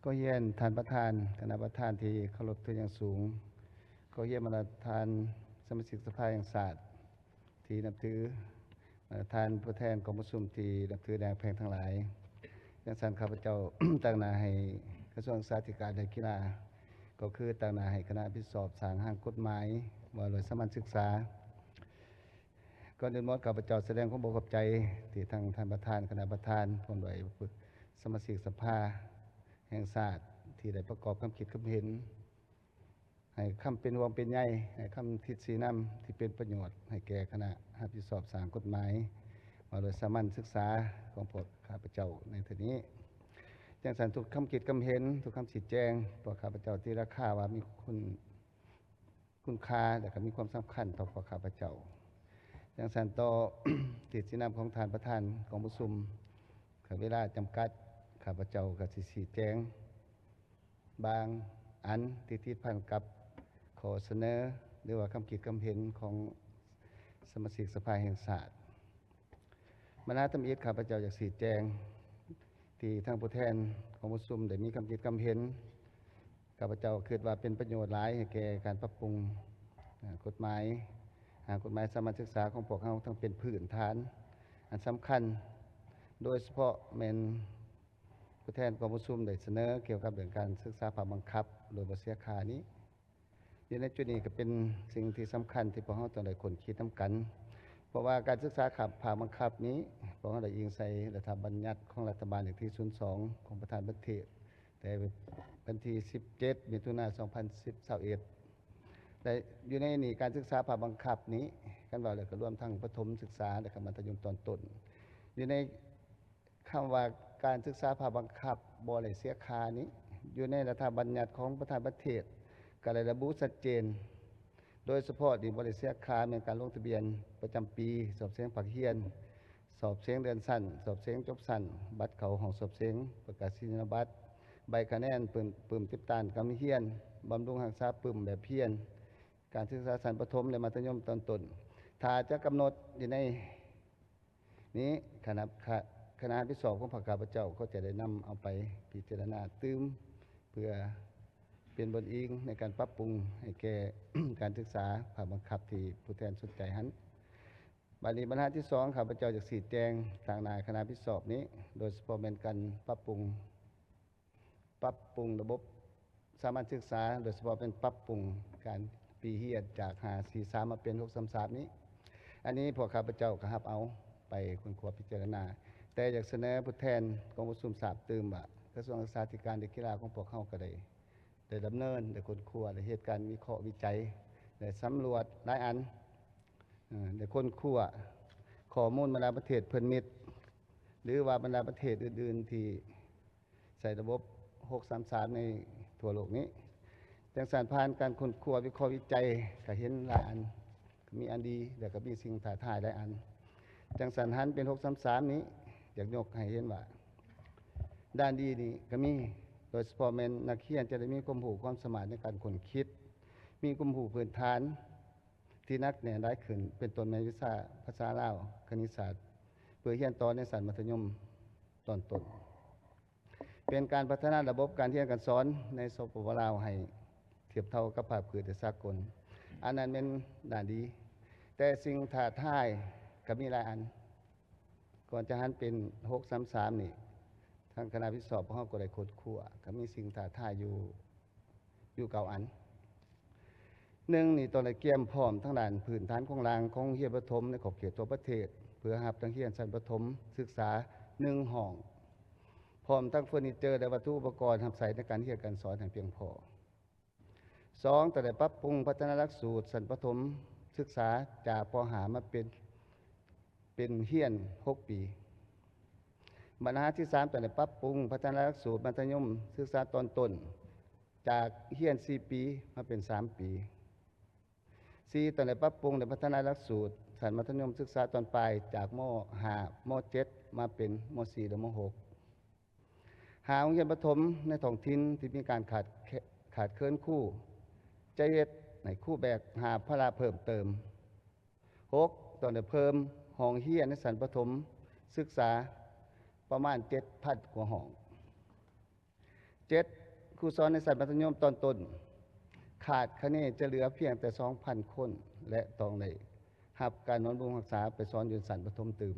ก็เยี่ยนทานประธานคณะประธานที่เคารพทุนอย่างสูงก็เยี่ยมมาทานสมาชิกสภาแห่งศาสตร์ที่นับถือทานผู้แทนกองประชุมที่นับถือแดงแพงทั้งหลายยังสันข้าพเจ้า ตั้งนาให้กระทรวงศึกษาธิการและกีฬาก็คือตั้งนาให้คณะพิสอบสางห้างกฎหมายว่าโดยสามัญศึกษาก่อนอื่นหมดข้าพเจ้าแสดงความขอบใจที่ทางท่านประธานคณะประธานพร้อมด้วยสมาชิกสภาแห่งศาสตร์ที่ได้ประกอบความคิดความเห็นให้คำเป็นวงเป็นใหญ่ให้คำทิศสีน้ำที่เป็นประโยชน์ให้แก่คณะรับผิดชอบสร้างกฎหมายมาโดยสามัญศึกษาของพวกข้าพเจ้าในทีนี้จังสันทุกคำคิดคำเห็นทุกคำชี้แจงพวกข้าพเจ้าที่ราคาว่ามีคุณค่าแต่ก็มีความสำคัญต่อพวกข้าพเจ้าจังสันต่อ ทิศสีน้ำของทานประธานของประชุมเวลาจำกัดข้าพเจ้ากับสิชี้แจงบางอันที่ติดพันกับขอเสนอหรือว่าคำคิดคำเห็นของสมาชิกสภาแห่งศาสตร์มณฑลมิตรข้าพเจ้าอยากชี้แจงที่ทางผู้แทนของประชุมได้มีคำคิดคำเห็นข้าพเจ้าคิดว่าเป็นประโยชน์หลายให้แก่การปรับปรุงกฎหมายสามัญศึกษาของพวกเราทั้งเป็นพื้นฐานอันสำคัญโดยเฉพาะแมนผู้แทนกองประชุมได้เสนอเกี่ยวกับเรื่องการศึกษาภาคบังคับโดยบ่เสียค่านี้อยู่ในจุดนี้ก็เป็นสิ่งที่สำคัญที่พวกเราต้องได้คนคิดน้ำกันเพราะว่าการศึกษาภาคบังคับนี้พวกเราได้อิงใส่รัฐบัญญัติของรัฐบาลเลขที่02ของประธานประเทศแต่วันที่17มิถุนายน2021แต่อยู่ในนี่การศึกษาภาคบังคับนี้กันว่าเลยก็รวมทั้งประถมศึกษาและมัธยมตอนต้นอยู่ในคำว่าการศึกษาภาคบังคับบ่ได้เสียค่านี้อยู่ในรัฐบัญญัติของประธานประเทศก็ได้ระบุชัดเจนโดยเฉพาะที่บ่ได้เสียค่าในการลงทะเบียนประจำปีสอบเสียงภาคเรียนสอบเสียงเดือนสั้นสอบเสียงจบสั้นบัตรเข้าห้องสอบเสียงประกาศนียบัตรใบคะแนนปึ่มติดตานกำเฮียนบำรุงรักษาปึ่มแบบเพียนการศึกษาชั้นประถมและมัธยมตอนต้นถ้าจะกำหนดอยู่ในนี้คณะพิสอบของพระข้าพเจ้าก็จะได้นำเอาไปพิจารณาตื้มเพื่อเป็นบทอิงในการปรับปรุงให้แก่ การศึกษาภาคบังคับที่ผู้แทนสนใจหันบัดนี้ปัญหาที่2ข้าพเจ้าจะชี้แจงทางนายคณะพิสอบนี้โดยเฉพาะเป็นการปรับปรุงระบบสามัญศึกษาโดยเฉพาะเป็นปรับปรุงการปีเรียนจาก543มาเป็น633นี้อันนี้พวกข้าพเจ้าก็รับเอาไปค้นคว้าพิจารณาแต่อยากเสนอผู้แทนกองประชุมทราบตื่มว่ากระทรวงศึกษาธิการและกีฬาของพวกเขาก็ได้ดำเนินได้ค้นคว้าได้เหตุการณ์วิเคราะห์วิจัยได้สำรวจหลายอันได้ค้นคว้าข้อมูลบรรดาประเทศเพื่อนมิตรหรือว่าบรรดาประเทศอื่นๆที่ใส่ระบบ633ในทั่วโลกนี้จังสารผ่านการค้นคว้าวิเคราะห์วิจัยก็เห็นหลายอันมีอันดีแต่ก็มีสิ่งท้าทายหลายอันจังสารหันเป็น633นี้อยากยกให้เห็นว่าด้านดีนี่ก็มีโดยเฉพาะแม่นนักเรียนจะได้มีความรู้ความสามารถในการค้นคิดมีความรู้พื้นฐานที่นักแน่ได้ขึ้นเป็นต้นในวิชาภาษาลาวคณิตศาสตร์เพื่อเรียนต่อในชั้นมัธยมตอนต้นเป็นการพัฒนาระบบการเรียนการสอนในสปปลาวให้เทียบเท่ากับภาคพื้นฐานสากลอันนั้นเป็นด้านดีแต่สิ่งท้าทายก็มีหลายอันก่อนจะหันเป็น633นี่ทางคณะวิสอบของเราก็ได้ค้นคว้าก็มีสิ่งท้าทายอยู่9อัน1นี่ตอนได้เตรียมพร้อมทั้งด้านพื้นฐานของรางของเรียนประถมในขอบเขตทั่วประเทศเพื่อรับนักเรียนชั้นประถมศึกษา1ห้องพร้อมทั้งเฟอร์นิเจอร์และวัตถุอุปกรณ์รับใช้ในการเรียนการสอนให้เพียงพอ2แต่ได้ปรับปรุงพัฒนาหลักสูตรชั้นประถมศึกษาจากป .5 มาเป็นเรียน6 ปีปัญหาที่3แต่ได้ปรับปรุงพัฒนาหลักสูตรมัธยมศึกษาตอนต้นจากเรียน4 ปีมาเป็น3 ปี4แต่ได้ปรับปรุงและพัฒนาหลักสูตรชั้นมัธยมศึกษาตอนปลายจากม .5 ม .7 มาเป็นม .4 และม .6 หาโรงเรียนประถมในท้องถิ่นที่มีการขาดเคินครูจะเฮ็ดให้ครูแบกหาภาระเพิ่มเติม6ต้องได้เพิ่มห้องเรียนในชั้นประถมศึกษาประมาณ 7,000 กว่าห้อง 7ครูสอนในสัตว์มัธยมตอนต้นขาดคะแนนจะเหลือเพียงแต่ 2,000 คนและต้องได้รับการบำรุงรักษาไปสอนอยู่สันประถมตื่ม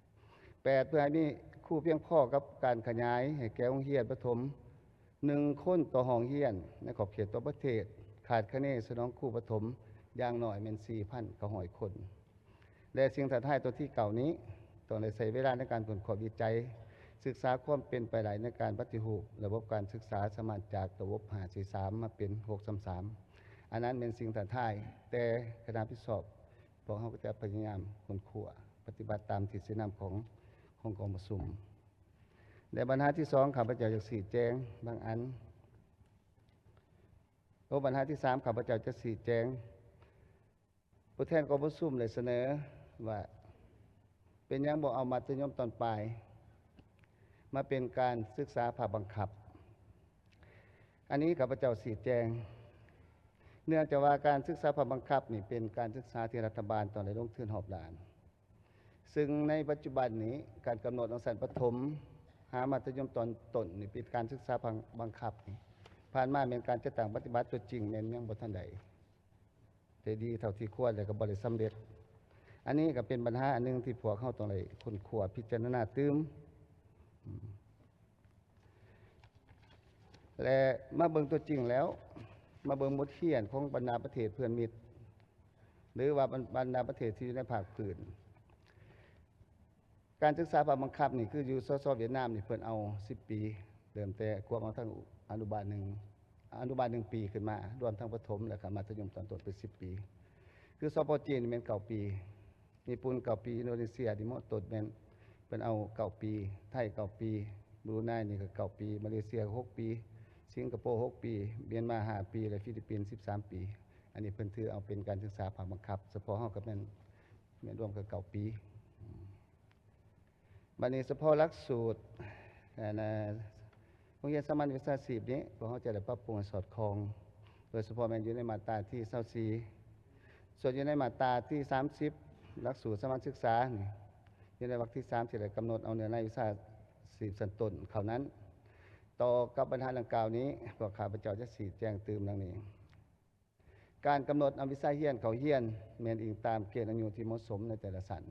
8เพื่อให้มีครูเพียงพอกับการขยายให้แก่โรงเรียนประถม1 คนต่อห้องเรียนในขอบเขตตัวประเทศขาดคะแนนสนองครูประถมอย่างน้อยเป็น 4,900 คนและสิ่งท้าทายตัวที่เก่านี้ต้องได้ใช้เวลาในการผลขอวิจัยศึกษาความเป็นไปได้ในการปฏิรูประบบการศึกษาสมานจากระบบ543มาเป็น633อันนั้นเป็นสิ่งท้าทายแต่คณะพิสอบพวกเขาก็จะพยายามค้นคว้าปฏิบัติตามที่แนะนำของกองประชุมในปัญหาที่2ข้าพเจ้าจะชี้แจงบางอันปัญหาที่3ข้าพเจ้าจะชี้แจงผู้แทนกองประชุมได้เสนอว่าเป็นยังบ่เอามัธยมตอนปลายมาเป็นการศึกษาภาคบังคับอันนี้ข้าพเจ้าชี้แจงเนื่องจากว่าการศึกษาภาคบังคับนี่เป็นการศึกษาที่รัฐบาลตอนได้ลงทุนหอบล้านซึ่งในปัจจุบันนี้การกำหนดของสันประถมหามัธยมตอนต้นนี่เป็นการศึกษาภาคบังคับนี่ผ่านมาเป็นการจัดตั้งปฏิบัติตัวจริงแม่นยังบ่ทันใดแต่ดีเท่าที่ควรแต่ก็บ่ได้สำเร็จอันนี้ก็เป็นปัญหาอันนึงที่พวกเขาต้องได้ค้นคว้าพิจารณาตื้มและมาเบิ่งตัวจริงแล้วมาเบิ่งบทเรียนของบรรดาประเทศเพื่อนมิตรหรือว่าบรรดาประเทศที่อยู่ในภาคพื้นการศึกษาภาคบังคับนี่คืออยู่สเวียดนามนี่เพิ่นเอา10 ปีเริ่มแต่ควบเอาทั้งอนุบาล1 ปีขึ้นมารวมทั้งประถมและก็มัธยมตอนต้นเป็น10 ปีคือสปจีนแม่น9 ปีญี่ปุ่น9 ปีอินโดนีเซียดิโมตดแม่นเพิ่นเอา9 ปีไทย9 ปีบรูไนนี่ก็9 ปีมาเลเซีย6 ปีสิงคโปร์6 ปีเมียนมา5 ปีและฟิลิปปินส์13 ปีอันนี้เพิ่นถือเอาเป็นการศึกษาภาคบังคับเฉพาะเฮาก็แม่นรวมกับ9 ปีบัดนี้เฉพาะหลักสูตรโรงเรียนสามัญวิชาชีพนี้พวกเขาจะได้ปรับปรุงสอดคล้องโดยเฉพาะแม่นอยู่ในมาตราที่24ส่วนอยู่ในมาตราที่30หลักสูตรสามัญศึกษานี่อยู่ในวรรคที่3ที่ได้กำหนดเอาเนื้อในวิชาชีพชั้นต้นเขานั้นต่อกับปัญหาดังกล่าวนี้พวกข้าพเจ้าจะชี้แจงตื่มดังนี้การกำหนดเอาวิชาเฮียนเขาเฮียนแม่นอิงตามเกณฑ์อายุที่เหมาะสมในแต่ละสัน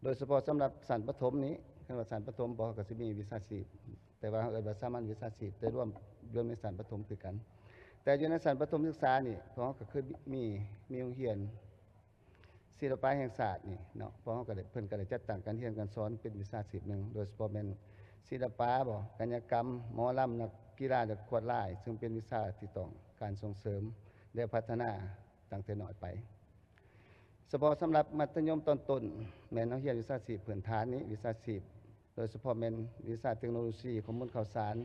โดยเฉพาะสำหรับสันประถมนี้คันว่าสันประถมบ่ก็สิมีวิชาชีพแต่ว่าเอิ้นว่าสามัญวิชาชีพได้ร่วมในสันประถมคือกันแต่อยู่ในสันประถมศึกษานี่พวกเขาก็คือมีโรงเรียนศิลปะแห่งศาสตร์นี่เนาะพวกเขาก็ได้เพิ่นก็ได้จัดตั้งการเรียนการสอนเป็นวิชาชีพหนึ่งโดยเฉพาะเป็นศิลปะบ่กายกรรมหมอลำนักกีฬานักขวดลายซึ่งเป็นวิชาที่ต้องการส่งเสริมและพัฒนาตั้งแต่น้อยไปเฉพาะสำหรับมัธยมตอนต้นแม่นเรียนวิชาชีพพื้นฐานนี้วิชาชีพโดยเฉพาะแม่นวิชาเทคโนโลยีข้อมูลข่าวสาร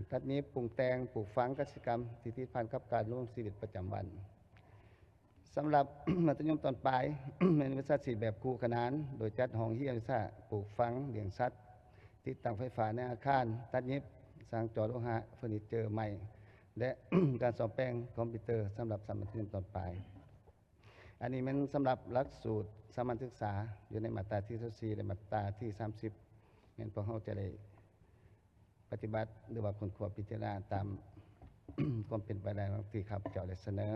ทัดนี้ปรุงแต่งปลูกฝังกสิกรรมที่ที่พันกับการร่วมชีวิตประจำวันสำหรับ มัธยมตอนปลาย เป็นวิชาชีพแบบคู่ขนานโดยจัดห้องเรียนวิชาปลูกฝังเลี้ยงสัตว์ติดตั้งไฟฟ้าในอาคารตัดเย็บสร้างจอโลหะเฟอร์นิเจอร์ใหม่และ การสอบแปลงคอมพิวเตอร์สำหรับมัธยมตอนปลายอันนี้มันสำหรับหลักสูตรสามัญศึกษาอยู่ในมาตราที่24และมาตราที่30งั้นพวกเขาจะได้ปฏิบัติหรือว่าค้นคว้าพิจารณาตาม ความเป็นไปได้ที่ข้าพเจ้าได้เสนอ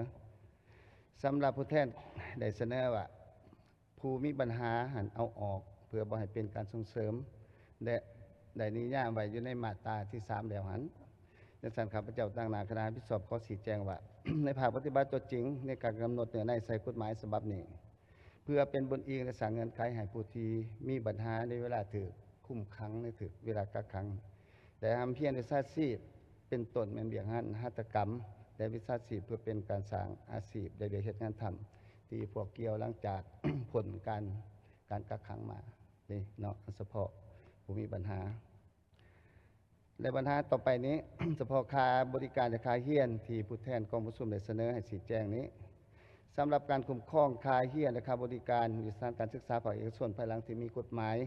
สำหรับผู้แทนได้เสนอว่าผู้มีปัญหาหันเอาออกเพื่อบ่ให้เป็นการส่งเสริมและได้นิยามไว้อยู่ในมาตราที่3แล้วหันดังนั้นข้าพเจ้าตั้งหน้าคณะพิสอบขอชี้แจงว่า ในภาคปฏิบัติตัวจริงในการกำหนดเนื้อในใส่กฎหมายฉบับนี้เพื่อเป็นบนอิงและสร้างเงื่อนไขให้ผู้ที่มีปัญหาในเวลาถือคุ้มขังในถือเวลากักขังแต่ทำเพียรวิชาชีพเป็นต้นแม่นเบียงหัตถกรรมและวิชาชีพเพื่อเป็นการสร้างอาชีพได้เบียเหตุงานทำที่พวกเกี่ยวหลังจาก ผลการกักขังมานี่เนาะเฉพาะผู้มีปัญหาและปัญหาต่อไปนี้ เฉพาะค่าบริการและค่าเฮียนที่ผู้แทนกองประชุมได้เสนอให้ชี้แจงนี้สำหรับการคุ้มครองค่าเฮียนและค่าบริการวิชาการศึกษาภาคเอกชนภายหลังที่มีกฎหมาย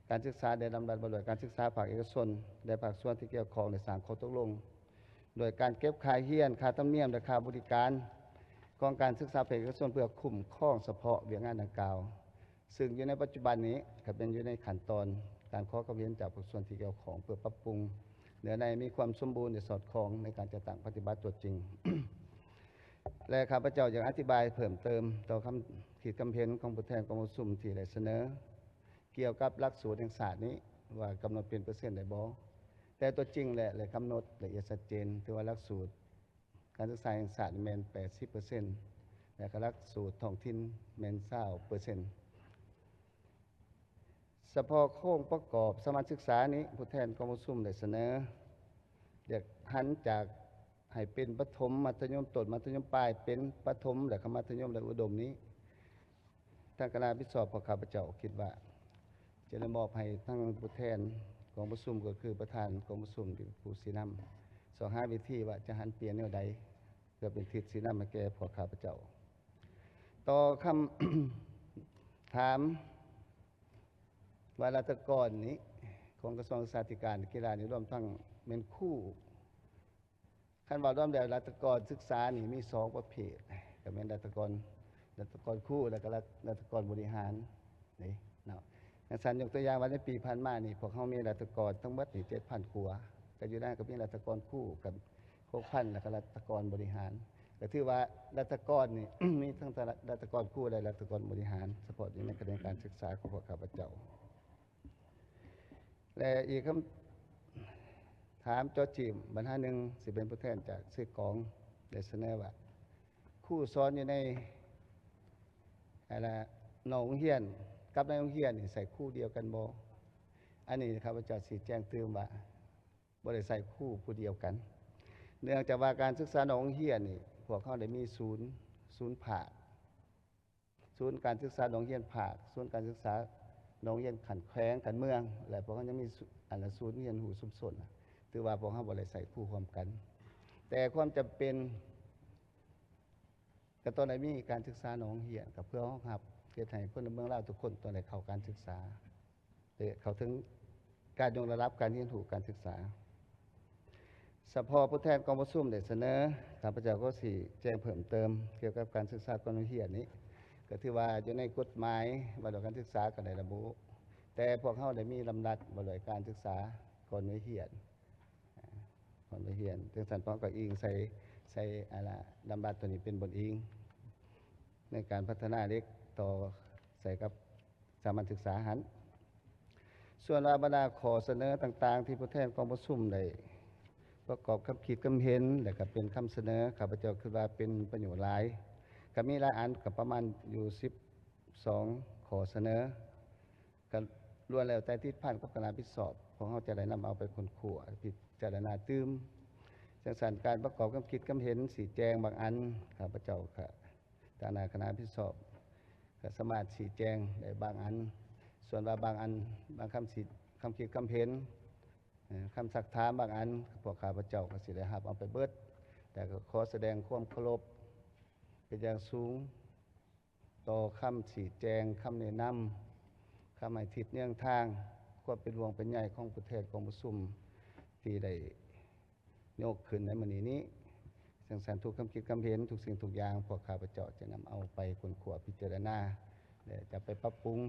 การศึกษาได้ดำเนินบริการศึกษาภาคเอกชนและภาคส่วนที่เกี่ยวข้องในสร้างข้อตกลงโดยการเก็บค่าเฮียนค่าธรรมเนียมและค่าบริการของการศึกษาภาคเอกชนเพื่อคุ้มครองเฉพาะเวียงงานดังกล่าวซึ่งอยู่ในปัจจุบันนี้ก็เป็นอยู่ในขั้นตอนการขอความเห็นจากภาคส่วนที่เกี่ยวข้องเพื่อปรับปรุงใน นื้อในมีความสมบูรณ์สอดคล้องในการจัดตั้งปฏิบัติตัวจริง และข้าพเจ้าอยากอธิบายเพิ่มเติมต่อคำขีดความเห็นของผู้แทนกองประชุมที่ได้เสนอ เกี่ยวกับหลักสูตรแห่งศาสตร์นี้ว่ากำหนดเป็นเปอร์เซ็นต์ได้บ่แต่ตัวจริงแหละเลยกำหนดละเอียดชัดเจนถือว่าหลักสูตรการศึกษาแห่งศาสตร์แม่น 80%และก็หลักสูตรท้องถิ่นแม่น 20%เฉพาะโครงประกอบสมาชิกศึกษานี้ผู้แทนกองประชุมได้เสนออยากหันจากให้เป็นประถมมัธยมต้นมัธยมปลายเป็นประถมและมัธยมและอุดมนี้ทางคณะพิสอบของข้าพเจ้าคิดว่าจะได้มอบให้ทั้งผู้แทนกองประชุมก็คือประธานกองประชุมที่ผู้สีนำหาวิธีว่าจะหันเปลี่ยนแนวใดเพื่อเป็นทิศสีนำมาแก่พวกข้าพเจ้าต่อคำถามว่ารัฐกรนี้ของกระทรวงศึกษาธิการกีฬานี่รวมทั้งเป็นคู่ขั้นว่าร่วมแล้วรัฐกรศึกษานี่มี2ประเภทก็เป็นรัฐกรคู่แล้วก็รัฐกรบริหารนี่เนาะอย่างสันยกตัวอย่างว่าในปีผ่านมานี่พวกเขามีรัฐกรทั้งหมดนี่ 7,000 ครัวก็อยู่ได้ก็มีรัฐกรคู่กับ6,000แล้วก็รัฐกรบริหารก็ถือว่ารัฐกรนี่ มีทั้งรัฐกรคู่และรัฐกรบริหารเฉพาะอยู่ในกระบวนการศึกษาของพวกข้าพเจ้าและอีกคำถามจอจิมบรรทัดหนึ่งสิเป็นผู้แทนจากซื้อกองได้เสนอว่าคู่สอนอยู่ในอะไรนองเฮียนกับในโรงเรียนนี่ใส่คู่เดียวกันบ่อันนี้ข้าพเจ้าสีแจ้งเตือนว่าบ่ได้ใส่คู่ผู้เดียวกันเนื่องจากว่าการศึกษาในโรงเรียนนี่พวกเขาได้มีศูนย์ภาคศูนย์การศึกษาโรงเรียนภาคศูนย์การศึกษาโรงเรียนขันแขวงขันเมืองและพวกเขายังมีศูนย์เรียนหูสุมสนถือว่าพวกเขาบ่ได้ใส่คู่ความกัน แต่ความจำเป็นกับตอนไหนมีการศึกษาในโรงเรียนกับเพื่อห้องหับเพื่อให้คนในเมืองลาวทุกคนตอนไหนเข้าการศึกษาเขาถึงการยกระดับการเรียนรู้การศึกษาสภาผู้แทนกองประชุมได้เสนอข้าพเจ้าก็สิแจ้งเพิ่มเติมเกี่ยวกับการศึกษาก่อนเรียนนี้ก็ถือว่าอยู่ในกฎหมายว่าด้วยการศึกษาก็ได้ระบุแต่พวกเขาได้มีลำดับว่าด้วยการศึกษาก่อนเรียนจึงสันพร้อมกับอิงใส่อะไรลำดับตัวนี้เป็นบทอิงในการพัฒนาเด็กต่อใส่กับสามัญศึกษาหันส่วนบรรดาขอเสนอต่างๆที่ผู้แทนกองประชุมได้ประกอบคำขีดคำเห็นและก็เป็นคำเสนอข้าพเจ้าคิดว่าเป็นประโยชน์หลายก็มีหลายอันกับประมาณอยู่12ขอเสนอกันล้วนแล้วแต่ที่ผ่านกับคณะพิสอบของเขาจะได้นำเอาไปคนขั่วพิจารณาตื้มจังสันการประกอบคำคิดคำเห็นสีแจงบางอันข้าพเจ้าค่ะตานาคณะพิสอบก็สามารถสีแจงได้บางอันส่วนว่าบางอันบางคำคิดคำเห็นคำสักถามบางอันพวกข้าพเจ้าก็สิได้รับเอาไปเบิดแต่ก็ขอแสดงความเคารพเป็นอย่างสูงต่อคำสีแจงคำแนะนำคำให้ทิศเนื่องทางควบเป็นห่วงเป็นใหญ่ของประเทศกองประชุมที่ได้ยกขึ้นในมื้อนี้สังสรรค์ทุกคำคิดคำเห็นทุกสิ่งทุกอย่างพวกข้าพเจ้าจะนำเอาไปค้นคว้าพิจารณาและจะไปปรับปรุง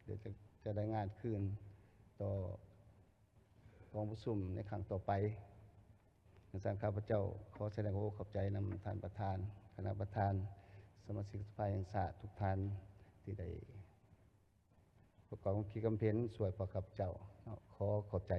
เดี๋ยวจะได้งานคืนต่อกองประชุมในครั้งต่อไปสังสรรค์ข้าพเจ้าขอแสดงความขอบใจนำท่านประธานคณะประธานสมาชิกสภาแห่งชาติทุกท่านที่ได้ประกอบคิดคำเห็นสวยพอข้าพเจ้าขอขอบใจ